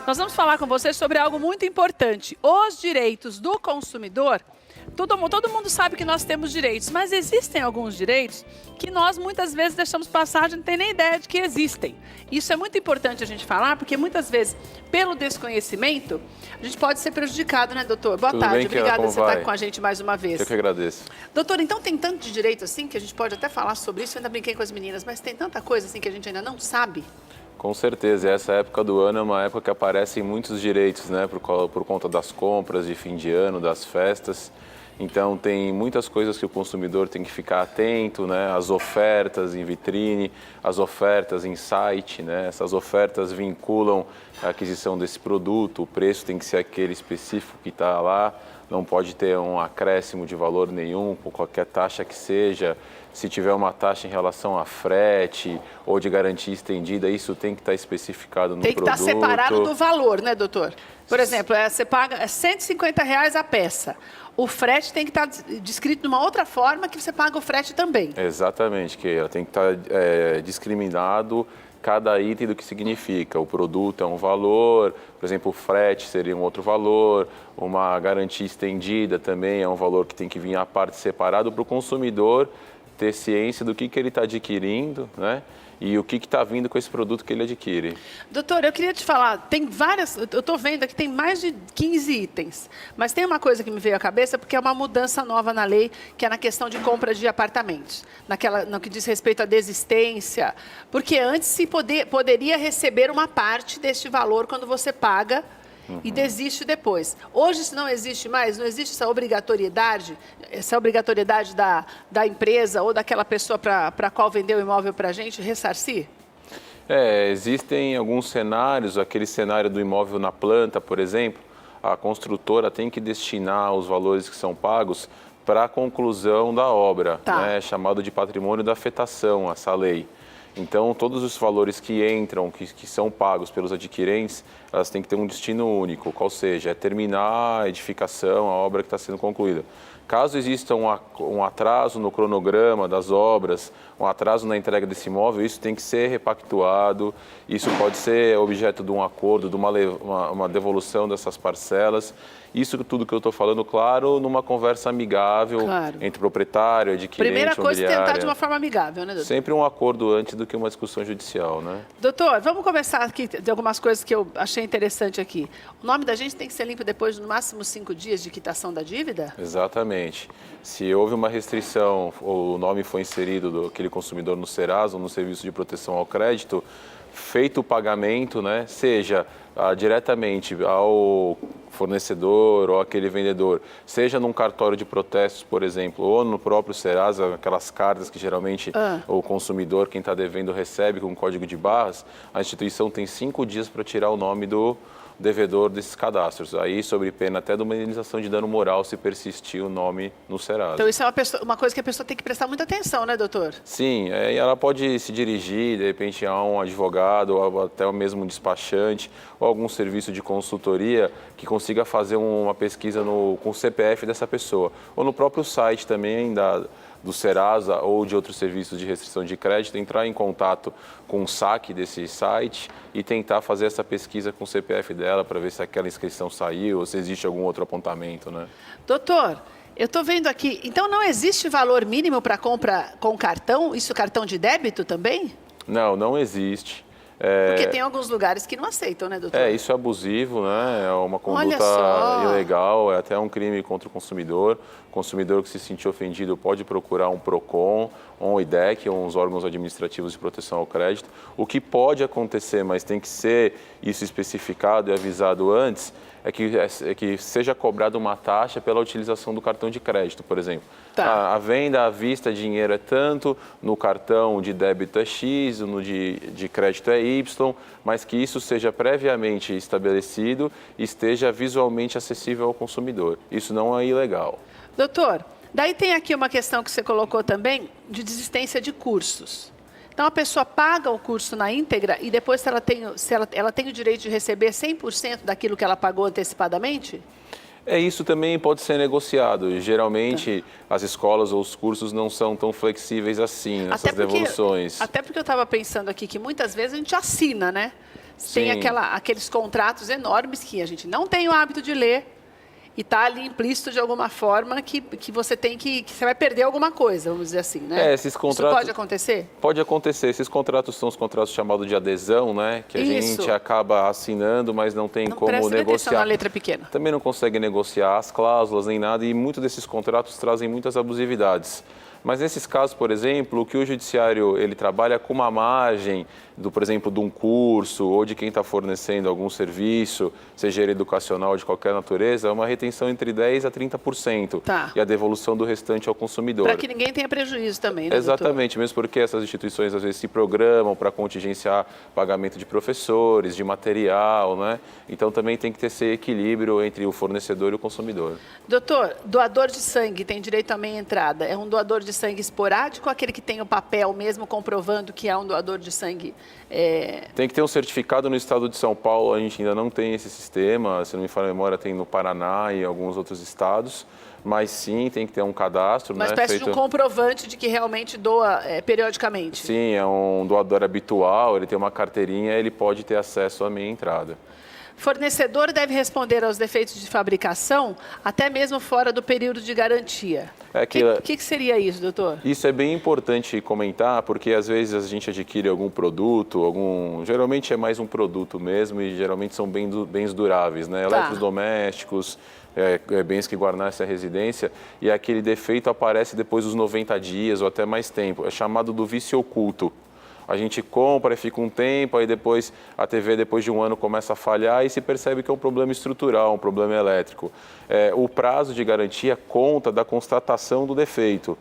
Nós vamos falar com você sobre algo muito importante, os direitos do consumidor. Todo mundo sabe que nós temos direitos, mas existem alguns direitos que nós muitas vezes deixamos passar, a gente não tem nem ideia de que existem. Isso é muito importante a gente falar, porque muitas vezes, pelo desconhecimento, a gente pode ser prejudicado, né, doutor? Boa tarde, obrigada por você estar aqui com a gente mais uma vez. Eu que agradeço. Doutor, então tem tanto de direito assim, que a gente pode até falar sobre isso, eu ainda brinquei com as meninas, mas tem tanta coisa assim que a gente ainda não sabe? Com certeza, essa época do ano é uma época que aparecem muitos direitos, né, por conta das compras de fim de ano, das festas. Então, tem muitas coisas que o consumidor tem que ficar atento, né? As ofertas em vitrine, as ofertas em site, né? Essas ofertas vinculam a aquisição desse produto, o preço tem que ser aquele específico que está lá, não pode ter um acréscimo de valor nenhum, por qualquer taxa que seja. Se tiver uma taxa em relação a frete ou de garantia estendida, isso tem que estar especificado no produto. Tem que estar separado do valor, né, doutor? Por exemplo, você paga R$150 a peça. O frete tem que estar descrito de uma outra forma que você paga o frete também. Exatamente, que ela tem que estar discriminado cada item do que significa. O produto é um valor, por exemplo, o frete seria um outro valor, uma garantia estendida também é um valor que tem que vir à parte separado para o consumidor ter ciência do que ele está adquirindo, né? E o que está vindo com esse produto que ele adquire. Doutor, eu queria te falar, tem várias, eu estou vendo aqui, tem mais de 15 itens, mas tem uma coisa que me veio à cabeça, porque é uma mudança nova na lei, que é na questão de compra de apartamentos, no que diz respeito à desistência, porque antes se poderia receber uma parte deste valor quando você paga, e desiste depois. Hoje isso não existe mais, não existe essa obrigatoriedade da empresa ou daquela pessoa para a qual vendeu o imóvel para a gente ressarcir? Existem alguns cenários, aquele cenário do imóvel na planta, por exemplo, a construtora tem que destinar os valores que são pagos para a conclusão da obra, né, chamado de patrimônio da afetação, essa lei. Então, todos os valores que entram, que são pagos pelos adquirentes, elas têm que ter um destino único, qual seja, é terminar a edificação, a obra que está sendo concluída. Caso exista um atraso no cronograma das obras, um atraso na entrega desse imóvel, isso tem que ser repactuado, isso pode ser objeto de um acordo, de uma devolução dessas parcelas. Isso tudo que eu estou falando, claro, numa conversa amigável entre proprietário, adquirente, Primeira coisa é imobiliária. tentar de uma forma amigável, né, doutor? Sempre um acordo antes do que uma discussão judicial, né? Doutor, vamos começar aqui de algumas coisas que eu achei interessante aqui. O nome da gente tem que ser limpo depois de no máximo 5 dias de quitação da dívida? Exatamente. Se houve uma restrição ou o nome foi inserido daquele consumidor no Serasa ou no Serviço de Proteção ao Crédito, feito o pagamento, né, seja diretamente ao fornecedor ou aquele vendedor, seja num cartório de protestos, por exemplo, ou no próprio Serasa, aquelas cartas que geralmente o consumidor, quem está devendo, recebe com código de barras, a instituição tem 5 dias para tirar o nome do devedor desses cadastros. Aí, sobre pena até de uma indenização de dano moral se persistir o nome no Serasa. Então, isso é uma coisa que a pessoa tem que prestar muita atenção, né, doutor? Sim, ela pode se dirigir, de repente, a um advogado, ou até o mesmo despachante, ou algum serviço de consultoria que consiga fazer uma pesquisa com o CPF dessa pessoa. Ou no próprio site também do Serasa ou de outros serviços de restrição de crédito, entrar em contato com o saque desse site e tentar fazer essa pesquisa com o CPF dela para ver se aquela inscrição saiu ou se existe algum outro apontamento, né? Doutor, eu estou vendo aqui, então não existe valor mínimo para compra com cartão? Isso cartão de débito também? Não, não existe. Porque tem alguns lugares que não aceitam, né, doutor? Isso é abusivo, né? É uma conduta ilegal, é até um crime contra o consumidor. O consumidor que se sentir ofendido pode procurar um PROCON, um IDEC, ou uns órgãos administrativos de proteção ao crédito. O que pode acontecer, mas tem que ser isso especificado e avisado antes, é que seja cobrada uma taxa pela utilização do cartão de crédito, por exemplo. A venda à vista, dinheiro é tanto, no cartão de débito é X, no de crédito é Y, mas que isso seja previamente estabelecido e esteja visualmente acessível ao consumidor. Isso não é ilegal. Doutor, daí tem aqui uma questão que você colocou também de desistência de cursos. Então, a pessoa paga o curso na íntegra e depois ela tem o direito de receber 100% daquilo que ela pagou antecipadamente? Isso também pode ser negociado. Geralmente, as escolas ou os cursos não são tão flexíveis assim nessas devoluções. Até porque eu estava pensando aqui que muitas vezes a gente assina, né? tem Sim. aqueles contratos enormes que a gente não tem o hábito de ler e está ali implícito de alguma forma que você tem que você vai perder alguma coisa, vamos dizer assim, né? Esses contratos... Isso pode acontecer? Pode acontecer. Esses contratos são os contratos chamados de adesão, né? Que a gente acaba assinando, mas não tem como negociar. Atenção na letra pequena. Também não consegue negociar as cláusulas nem nada e muitos desses contratos trazem muitas abusividades. Mas nesses casos, por exemplo, o que o judiciário ele trabalha com uma margem, por exemplo, de um curso ou de quem está fornecendo algum serviço, seja ele educacional ou de qualquer natureza, é uma retenção entre 10% a 30%. Tá. E a devolução do restante ao consumidor. Para que ninguém tenha prejuízo também, né, Exatamente, mesmo porque essas instituições às vezes se programam para contingenciar pagamento de professores, de material, né? Então também tem que ter esse equilíbrio entre o fornecedor e o consumidor. Doutor, doador de sangue tem direito à meia entrada. É um doador de sangue esporádico ou aquele que tem o papel mesmo comprovando que é um doador de sangue? Tem que ter um certificado no estado de São Paulo, a gente ainda não tem esse sistema, se não me falha a memória, tem no Paraná e alguns outros estados, mas sim, tem que ter um cadastro. Uma espécie de um comprovante de que realmente doa periodicamente. Sim, é um doador habitual, ele tem uma carteirinha, ele pode ter acesso à meia entrada. Fornecedor deve responder aos defeitos de fabricação, até mesmo fora do período de garantia. O que seria isso, doutor? Isso é bem importante comentar, porque às vezes a gente adquire algum produto, geralmente é mais um produto mesmo, e geralmente são bens duráveis, né? Tá. Eletrodomésticos, bens que guarnecem a residência, e aquele defeito aparece depois dos 90 dias ou até mais tempo. É chamado do vício oculto. A gente compra e fica um tempo, aí depois a TV, depois de um ano, começa a falhar e se percebe que é um problema estrutural, um problema elétrico. O prazo de garantia conta da constatação do defeito.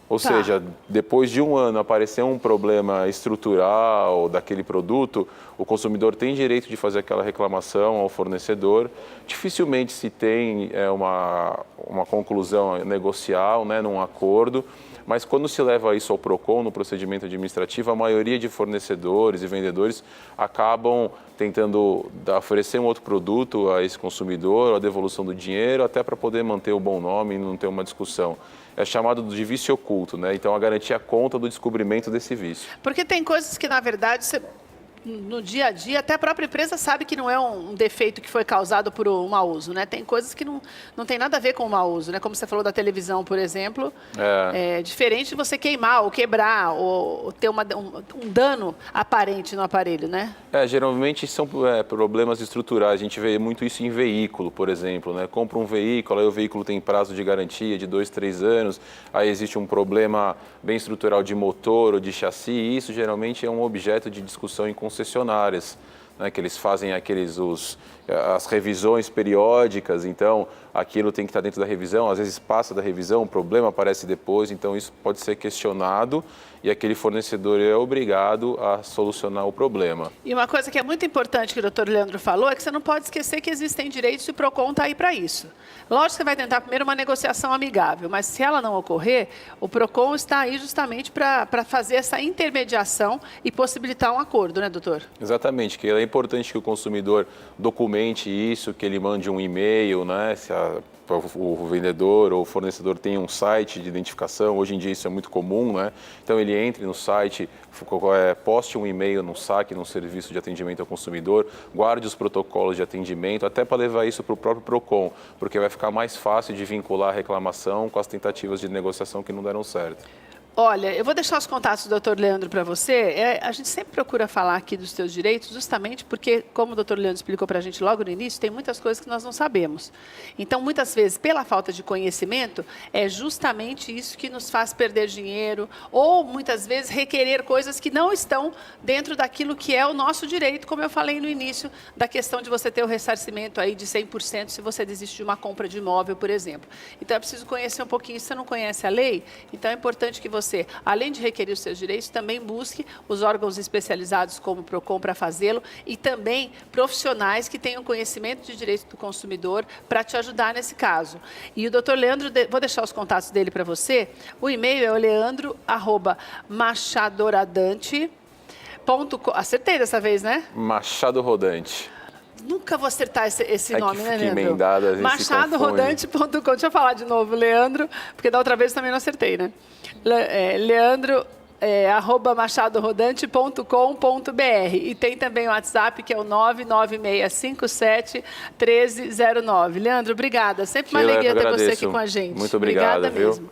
Ou seja, depois de um ano aparecer um problema estrutural daquele produto, o consumidor tem direito de fazer aquela reclamação ao fornecedor. Dificilmente se tem uma conclusão negocial, né, num acordo. Mas quando se leva isso ao PROCON, no procedimento administrativo, a maioria de fornecedores e vendedores acabam tentando oferecer um outro produto a esse consumidor, a devolução do dinheiro, até para poder manter o bom nome e não ter uma discussão. É chamado de vício oculto, né? Então a garantia conta do descobrimento desse vício. Porque tem coisas que, na verdade, no dia a dia, até a própria empresa sabe que não é um defeito que foi causado por um mau uso, né? Tem coisas que não tem nada a ver com o mau uso, né? Como você falou da televisão, por exemplo, é diferente de você queimar ou quebrar ou ter um dano aparente no aparelho, né? Geralmente são problemas estruturais. A gente vê muito isso em veículo, por exemplo, né? Compra um veículo, aí o veículo tem prazo de garantia de 2, 3 anos, aí existe um problema bem estrutural de motor ou de chassi, e isso geralmente é um objeto de discussão em concessionárias, né, que eles fazem as revisões periódicas, então aquilo tem que estar dentro da revisão, às vezes passa da revisão, o problema aparece depois, então isso pode ser questionado e aquele fornecedor é obrigado a solucionar o problema. E uma coisa que é muito importante que o doutor Leandro falou é que você não pode esquecer que existem direitos e o PROCON está aí para isso. Lógico que você vai tentar primeiro uma negociação amigável, mas se ela não ocorrer, o PROCON está aí justamente para fazer essa intermediação e possibilitar um acordo, né, doutor? Exatamente, que é importante que o consumidor documente isso, que ele mande um e-mail, né, se o vendedor ou o fornecedor tem um site de identificação, hoje em dia isso é muito comum, né? Então ele entre no site, poste um e-mail no saque, num serviço de atendimento ao consumidor, guarde os protocolos de atendimento, até para levar isso para o próprio PROCON, porque vai ficar mais fácil de vincular a reclamação com as tentativas de negociação que não deram certo. Olha, eu vou deixar os contatos do Dr. Leandro para você. A gente sempre procura falar aqui dos seus direitos, justamente porque, como o Dr. Leandro explicou para a gente logo no início, tem muitas coisas que nós não sabemos. Então, muitas vezes, pela falta de conhecimento, é justamente isso que nos faz perder dinheiro ou, muitas vezes, requerer coisas que não estão dentro daquilo que é o nosso direito, como eu falei no início, da questão de você ter o ressarcimento aí de 100% se você desiste de uma compra de imóvel, por exemplo. Então, é preciso conhecer um pouquinho. Se você não conhece a lei, então é importante que você, além de requerer os seus direitos, também busque os órgãos especializados como o PROCON para fazê-lo e também profissionais que tenham conhecimento de direito do consumidor para te ajudar nesse caso. E o doutor Leandro, vou deixar os contatos dele para você. O e-mail é o leandro@machadoradante.com. Acertei dessa vez, né? Machado Rodante. Nunca vou acertar esse nome, né, Leandro? Emendado, às vezes machadorodante.com. Deixa eu falar de novo, Leandro, porque da outra vez também não acertei, né? Leandro, machadorodante.com.br. E tem também o WhatsApp, que é o 99657-1309. Leandro, obrigada. Sempre uma Sheila, alegria ter você agradeço. aqui com a gente. Muito obrigado, Obrigada viu? mesmo.